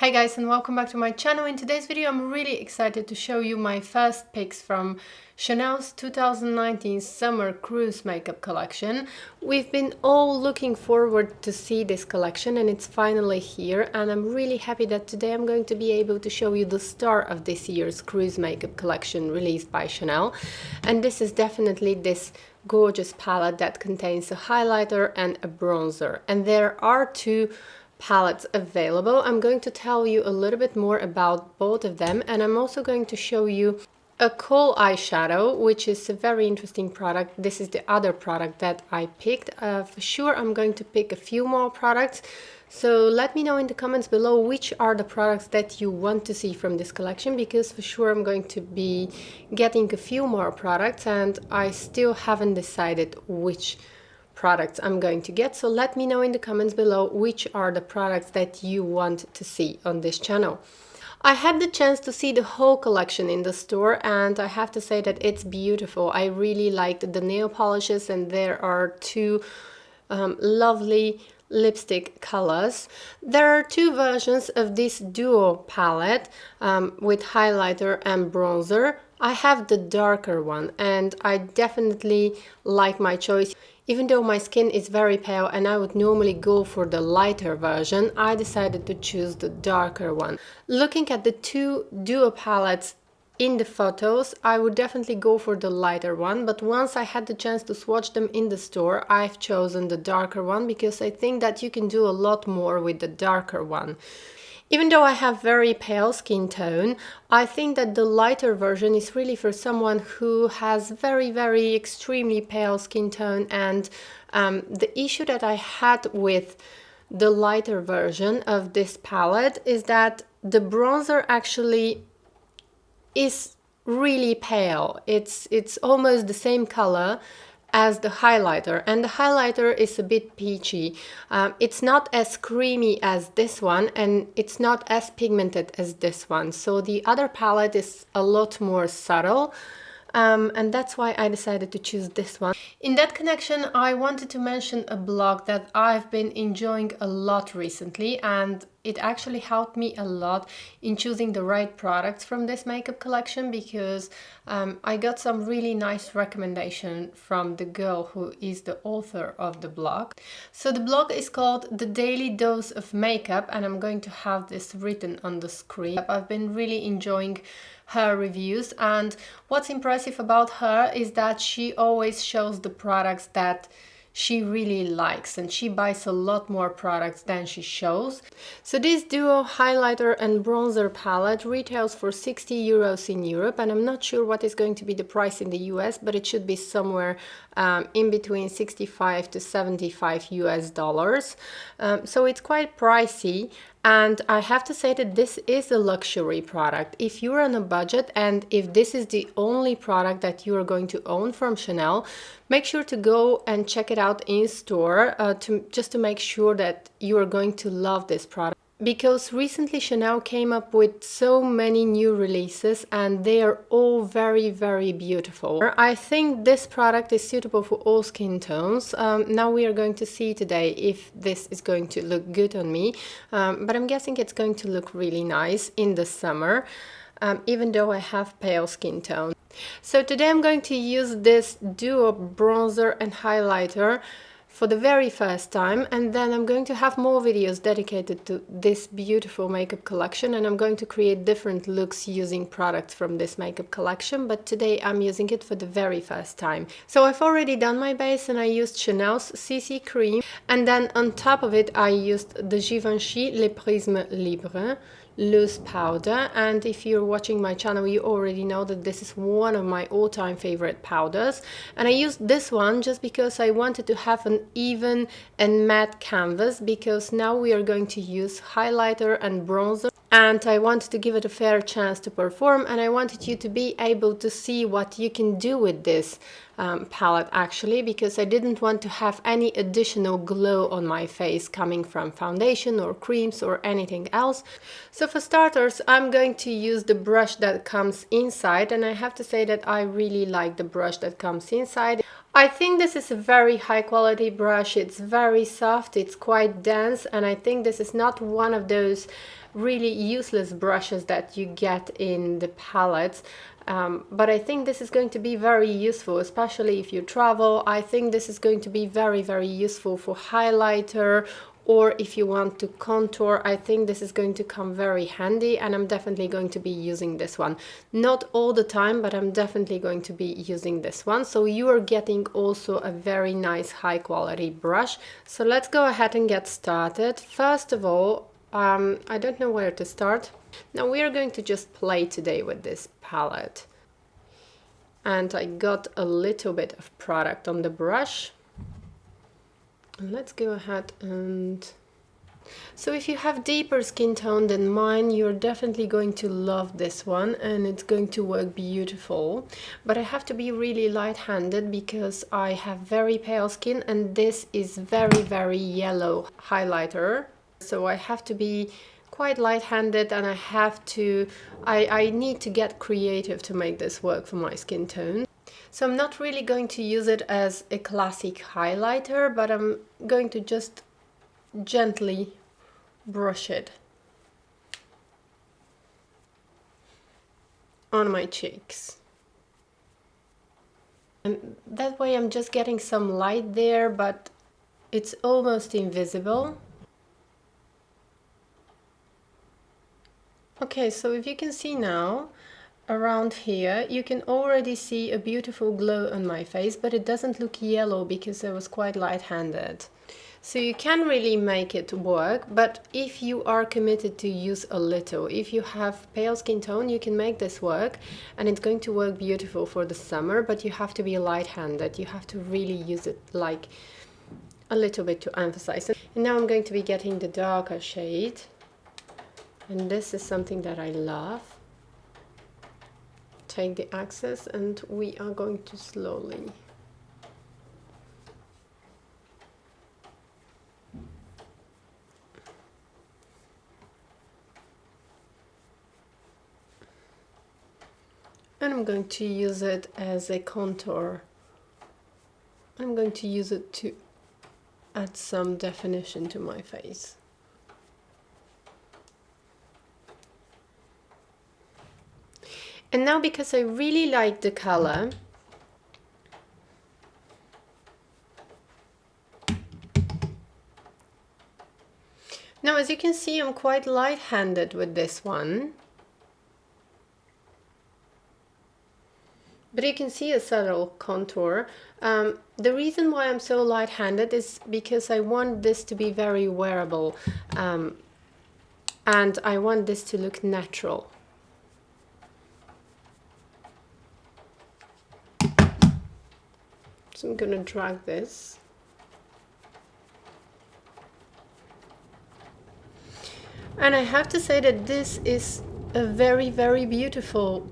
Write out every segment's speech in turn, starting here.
Hi guys, and welcome back to my channel. In today's video I'm really excited to show you my first picks from Chanel's 2019 summer cruise makeup collection. We've been all looking forward to see this collection and it's finally here, and I'm really happy that today I'm going to be able to show you the star of this year's cruise makeup collection released by Chanel. And this is definitely this gorgeous palette that contains a highlighter and a bronzer, and there are two palettes available. I'm going to tell you a little bit more about both of them, and I'm also going to show you a Khol eyeshadow, which is a very interesting product. This is the other product that I picked. For sure I'm going to pick a few more products, so let me know in the comments below which are the products that you want to see from this collection, because for sure I'm going to be getting a few more products and I still haven't decided which products I'm going to get. So let me know in the comments below which are the products that you want to see on this channel. I had the chance to see the whole collection in the store and I have to say that it's beautiful. I really liked the nail polishes, and there are two lovely lipstick colors. There are two versions of this duo palette with highlighter and bronzer. I have the darker one and I definitely like my choice. Even though my skin is very pale and I would normally go for the lighter version, I decided to choose the darker one. Looking at the two duo palettes in the photos, I would definitely go for the lighter one, but once I had the chance to swatch them in the store, I've chosen the darker one because I think that you can do a lot more with the darker one. Even though I have very pale skin tone, I think that the lighter version is really for someone who has very extremely pale skin tone, and the issue that I had with the lighter version of this palette is that the bronzer actually is really pale. It's almost the same color as the highlighter, and the highlighter is a bit peachy. It's not as creamy as this one and it's not as pigmented as this one, so the other palette is a lot more subtle. And that's why I decided to choose this one. In that connection, I wanted to mention a blog that I've been enjoying a lot recently, and it actually helped me a lot in choosing the right products from this makeup collection, because I got some really nice recommendation from the girl who is the author of the blog. So the blog is called The Daily Dose of Makeup, and I'm going to have this written on the screen. I've been really enjoying her reviews, and what's impressive about her is that she always shows the products that she really likes, and she buys a lot more products than she shows. So this duo highlighter and bronzer palette retails for 60 euros in Europe, and I'm not sure what is going to be the price in the US, but it should be somewhere in between 65 to 75 US dollars. So it's quite pricey, and I have to say that this is a luxury product. If you're on a budget and if this is the only product that you are going to own from Chanel, make sure to go and check it out in store just to make sure that you are going to love this product. Because recently Chanel came up with so many new releases and they are all very beautiful. I think this product is suitable for all skin tones. Now we are going to see today if this is going to look good on me, but I'm guessing it's going to look really nice in the summer, even though I have pale skin tone. So today I'm going to use this duo bronzer and highlighter for the very first time, and then I'm going to have more videos dedicated to this beautiful makeup collection, and I'm going to create different looks using products from this makeup collection, but today I'm using it for the very first time. So I've already done my base and I used Chanel's CC cream, and then on top of it I used the Givenchy Les Prismes Libre loose powder, and if you're watching my channel you already know that this is one of my all-time favorite powders, and I used this one just because I wanted to have an even and matte canvas, because now we are going to use highlighter and bronzer, and I wanted to give it a fair chance to perform, and I wanted you to be able to see what you can do with this palette actually, because I didn't want to have any additional glow on my face coming from foundation or creams or anything else. So for starters, I'm going to use the brush that comes inside, and I have to say that I really like the brush that comes inside. I think this is a very high quality brush. It's very soft, it's quite dense, and I think this is not one of those really useless brushes that you get in the palettes. But I think this is going to be very useful, especially if you travel. I think this is going to be very, very useful for highlighter, or if you want to contour. I think this is going to come very handy, and I'm definitely going to be using this one. Not all the time, but I'm definitely going to be using this one. So you are getting also a very nice high quality brush. So let's go ahead and get started. First of all, I don't know where to start. Now we are going to just play today with this palette. And I got a little bit of product on the brush. And let's go ahead and... So if you have deeper skin tone than mine, you're definitely going to love this one, and it's going to work beautiful. But I have to be really light-handed because I have very pale skin, and this is very, very yellow highlighter. So I have to be quite light-handed, and I need to get creative to make this work for my skin tone. So I'm not really going to use it as a classic highlighter, but I'm going to just gently brush it on my cheeks. And that way I'm just getting some light there, but it's almost invisible. Okay, so if you can see now, around here, you can already see a beautiful glow on my face, but it doesn't look yellow because I was quite light-handed. So you can really make it work, but if you are committed to use a little, if you have pale skin tone, you can make this work, and it's going to work beautiful for the summer, but you have to be light-handed. You have to really use it like a little bit to emphasize. And now I'm going to be getting the darker shade. And this is something that I love. Take the access, and we are going to slowly and I'm going to use it as a contour. I'm going to use it to add some definition to my face. And now, because I really like the color, now as you can see, I'm quite light-handed with this one. But you can see a subtle contour. The reason why I'm so light-handed is because I want this to be very wearable, and I want this to look natural. So I'm gonna drag this. And I have to say that this is a very, very beautiful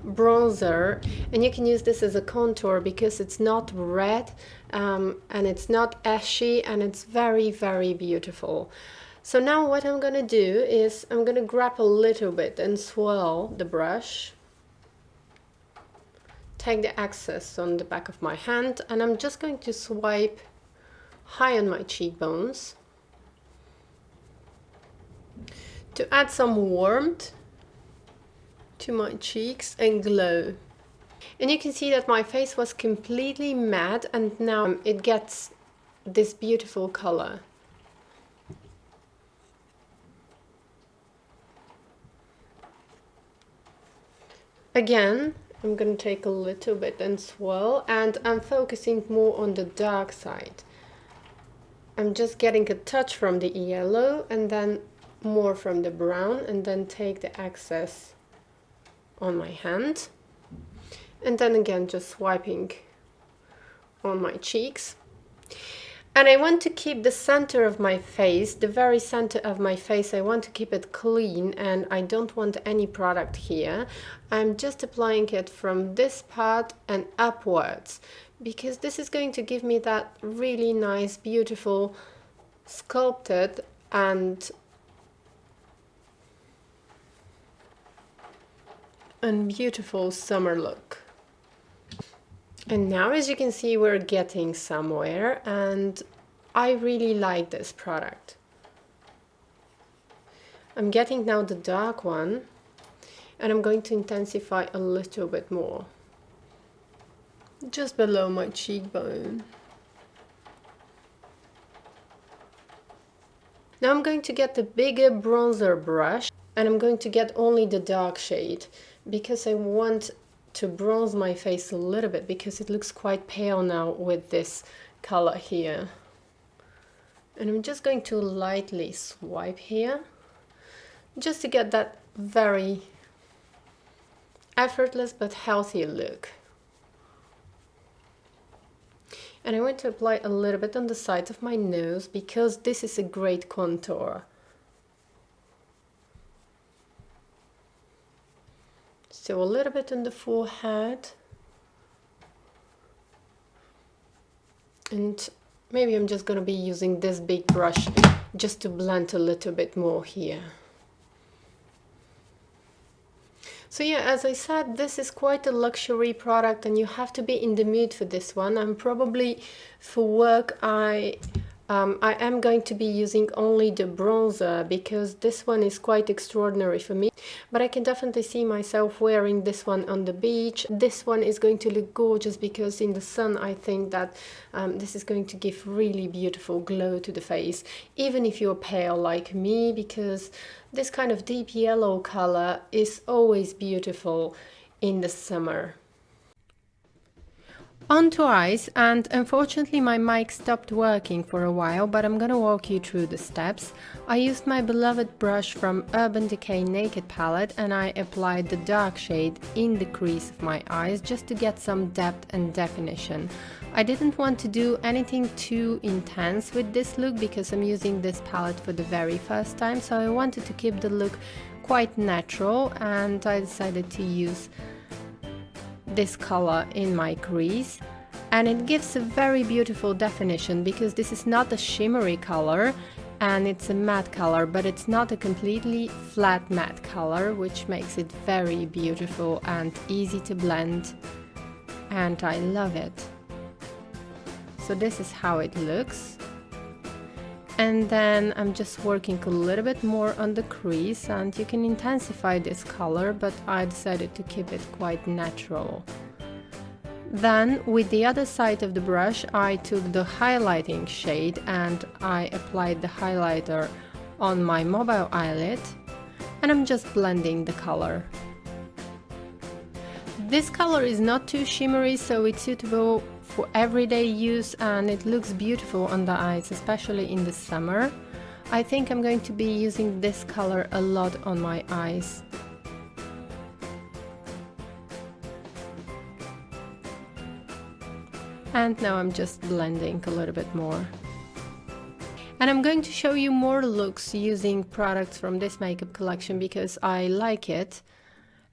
bronzer, and you can use this as a contour because it's not red, and it's not ashy, and it's very, very beautiful. So now what I'm gonna do is I'm gonna grab a little bit and swirl the brush. Take the excess on the back of my hand, and I'm just going to swipe high on my cheekbones to add some warmth to my cheeks and glow. And you can see that my face was completely matte, and now it gets this beautiful color. Again, I'm going to take a little bit and swirl, and I'm focusing more on the dark side. I'm just getting a touch from the yellow and then more from the brown, and then take the excess on my hand. And then again, just swiping on my cheeks. And I want to keep the center of my face, the very center of my face, I want to keep it clean, and I don't want any product here. I'm just applying it from this part and upwards, because this is going to give me that really nice, beautiful, sculpted and beautiful summer look. And now, as you can see, we're getting somewhere, and I really like this product. I'm getting now the dark one, and I'm going to intensify a little bit more, just below my cheekbone. Now I'm going to get the bigger bronzer brush, and I'm going to get only the dark shade, because I want to bronze my face a little bit, because it looks quite pale now with this color here. And I'm just going to lightly swipe here, just to get that very effortless but healthy look. And I want to apply a little bit on the sides of my nose, because this is a great contour. So a little bit on the forehead, and maybe I'm just going to be using this big brush just to blend a little bit more here. So yeah, as I said, this is quite a luxury product, and you have to be in the mood for this one. I'm probably, for work, I am going to be using only the bronzer, because this one is quite extraordinary for me. But I can definitely see myself wearing this one on the beach. This one is going to look gorgeous, because in the sun I think that this is going to give really beautiful glow to the face, even if you're pale like me, because this kind of deep yellow color is always beautiful in the summer. On to eyes, and unfortunately my mic stopped working for a while, but I'm gonna walk you through the steps. I used my beloved brush from Urban Decay Naked Palette, and I applied the dark shade in the crease of my eyes just to get some depth and definition. I didn't want to do anything too intense with this look, because I'm using this palette for the very first time, so I wanted to keep the look quite natural, and I decided to use this color in my crease, and it gives a very beautiful definition, because this is not a shimmery color and it's a matte color, but it's not a completely flat matte color, which makes it very beautiful and easy to blend, and I love it. So this is how it looks. And then I'm just working a little bit more on the crease, and you can intensify this color, but I decided to keep it quite natural. Then with the other side of the brush I took the highlighting shade and I applied the highlighter on my mobile eyelid, and I'm just blending the color. This color is not too shimmery, so it's suitable for everyday use, and it looks beautiful on the eyes, especially in the summer. I think I'm going to be using this color a lot on my eyes. And now I'm just blending a little bit more. And I'm going to show you more looks using products from this makeup collection, because I like it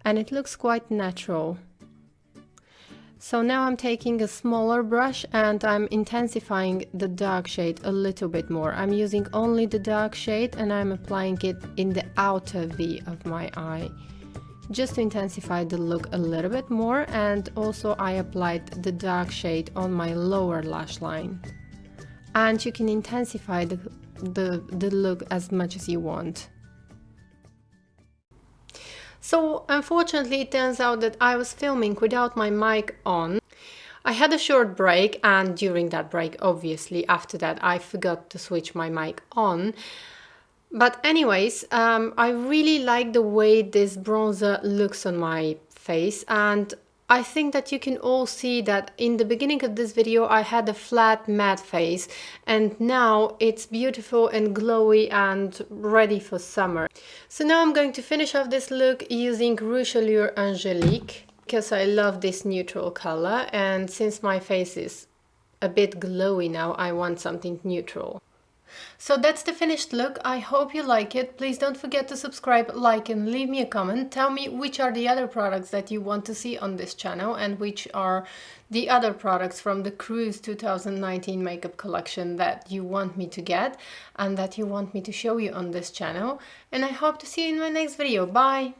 and it looks quite natural. So now I'm taking a smaller brush and I'm intensifying the dark shade a little bit more. I'm using only the dark shade and I'm applying it in the outer V of my eye, just to intensify the look a little bit more. And also I applied the dark shade on my lower lash line. And you can intensify the look as much as you want. So unfortunately it turns out that I was filming without my mic on. I had a short break, and during that break, obviously after that, I forgot to switch my mic on. But anyways, I really like the way this bronzer looks on my face, and I think that you can all see that in the beginning of this video I had a flat matte face, and now it's beautiful and glowy and ready for summer. So now I'm going to finish off this look using Rouge Allure Angelique, because I love this neutral color, and since my face is a bit glowy now. I want something neutral. So that's the finished look. I hope you like it. Please don't forget to subscribe, like, and leave me a comment. Tell me which are the other products that you want to see on this channel and which are the other products from the Cruise 2019 makeup collection that you want me to get and that you want me to show you on this channel. And I hope to see you in my next video. Bye!